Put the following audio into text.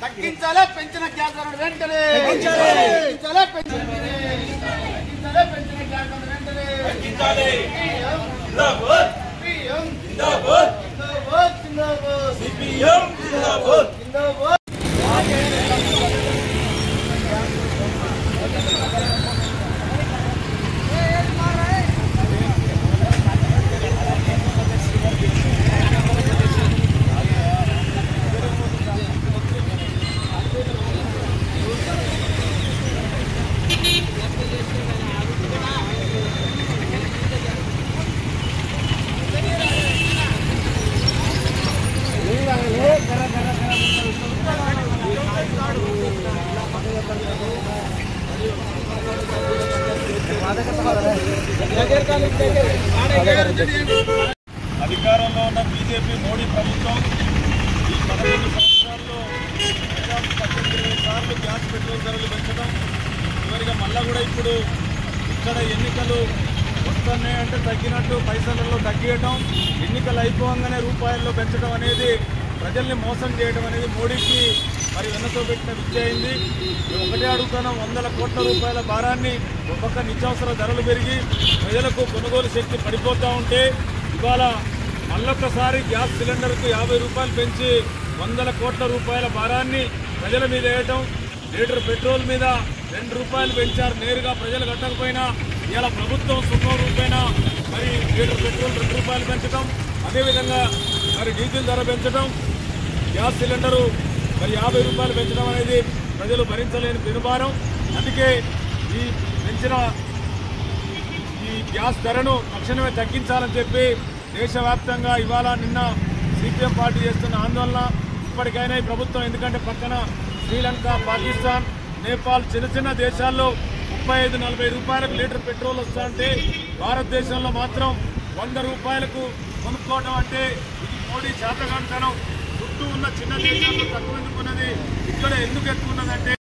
తగ్గించాలే పెంచిన గ్యాస్ ధరలు వెంటనే తగ్గించాలే పెంచిన గ్యాస్ ధరలు వెంటనే తగ్గించాలి. జిందాబాద్ పిఎం జిందాబాద్ జిందాబాద్ జిందాబాద్ సిపిఎం జిందాబాద్ జిందాబాద్. అధికారంలో ఉన్న బీజేపీ మోడీ ప్రభుత్వం ఈ 11 సంవత్సరాల్లో 18 సార్లు గ్యాస్ పెట్రోల్ ధరలు పెంచడం, చివరిగా మళ్ళా కూడా ఇప్పుడు ఇక్కడ ఎన్నికలు వస్తున్నాయి అంటే తగ్గినట్టు పైసలలో తగ్గియటం, ఎన్నికలు అయిపోగానే రూపాయల్లో పెంచడం అనేది ప్రజల్ని మోసం చేయడం అనేది మోడీకి మరి వెన్నతో పెట్టిన విద్య అయింది. మేము ఒకటే అడుగుతున్నాం, 100 కోట్ల రూపాయల భారాన్ని ఒక్కొక్క నిత్యావసర ధరలు పెరిగి ప్రజలకు కొనుగోలు శక్తి పడిపోతూ ఉంటే ఇవాళ మళ్ళొక్కసారి గ్యాస్ సిలిండర్కు 50 రూపాయలు పెంచి 100 కోట్ల రూపాయల భారాన్ని ప్రజల మీద వేయటం, లీటర్ పెట్రోల్ మీద 2 రూపాయలు పెంచారు. నేరుగా ప్రజలు కట్టకపోయినా ఇలా ప్రభుత్వం 0 రూపాయన మరి లీటర్ పెట్రోల్ 2 రూపాయలు పెంచడం, అదేవిధంగా మరి డీజిల్ ధర పెంచడం, గ్యాస్ సిలిండరు మరి 50 రూపాయలు పెంచడం అనేది ప్రజలు భరించలేని పెనుభారం. అందుకే ఈ పెంచిన ఈ గ్యాస్ ధరను తక్షణమే తగ్గించాలని చెప్పి దేశవ్యాప్తంగా ఇవాళ నిన్న సిపిఎం పార్టీ చేస్తున్న ఆందోళన ఇప్పటికైనా ఈ ప్రభుత్వం, ఎందుకంటే పక్కన శ్రీలంక, పాకిస్తాన్, నేపాల్ చిన్న దేశాల్లో 35-40 రూపాయలకు లీటర్ పెట్రోల్ వస్తుంటే భారతదేశంలో మాత్రం 100 రూపాయలకు కొనుక్కోవడం అంటే ఇది మోడీ చేతగాంతనం. చుట్టూ ఉన్న చిన్న దేశాల్లో తక్కువ ఎందుకున్నది, ఇక్కడ ఎందుకు ఎక్కువ ఉన్నదంటే